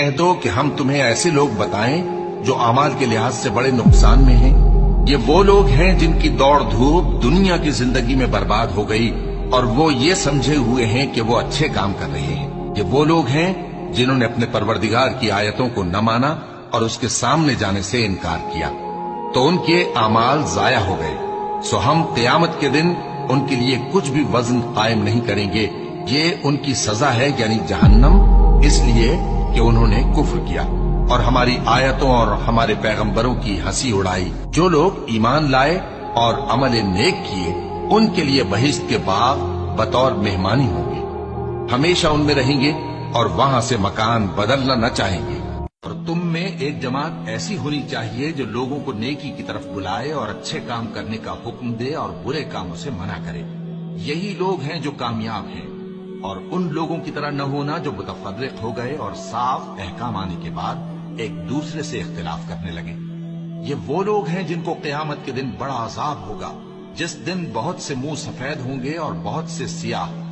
کہہ دو کہ ہم تمہیں ایسے لوگ بتائیں جو اعمال کے لحاظ سے بڑے نقصان میں ہیں۔ یہ وہ لوگ ہیں جن کی دوڑ دھوپ دنیا کی زندگی میں برباد ہو گئی اور وہ یہ سمجھے ہوئے ہیں کہ وہ اچھے کام کر رہے ہیں۔ یہ وہ لوگ ہیں جنہوں نے اپنے پروردگار کی آیتوں کو نہ مانا اور اس کے سامنے جانے سے انکار کیا، تو ان کے اعمال ضائع ہو گئے۔ سو ہم قیامت کے دن ان کے لیے کچھ بھی وزن قائم نہیں کریں گے۔ یہ ان کی سزا ہے، یعنی جہنم، اس لیے کہ انہوں نے کفر کیا اور ہماری آیتوں اور ہمارے پیغمبروں کی ہنسی اڑائی۔ جو لوگ ایمان لائے اور عمل نیک کیے ان کے لیے بہشت کے باغ بطور مہمانی ہوں گے، ہمیشہ ان میں رہیں گے اور وہاں سے مکان بدلنا نہ چاہیں گے۔ اور تم میں ایک جماعت ایسی ہونی چاہیے جو لوگوں کو نیکی کی طرف بلائے اور اچھے کام کرنے کا حکم دے اور برے کاموں سے منع کرے۔ یہی لوگ ہیں جو کامیاب ہیں۔ اور ان لوگوں کی طرح نہ ہونا جو متفرق ہو گئے اور صاف احکام آنے کے بعد ایک دوسرے سے اختلاف کرنے لگے۔ یہ وہ لوگ ہیں جن کو قیامت کے دن بڑا عذاب ہوگا، جس دن بہت سے منہ سفید ہوں گے اور بہت سے سیاہ۔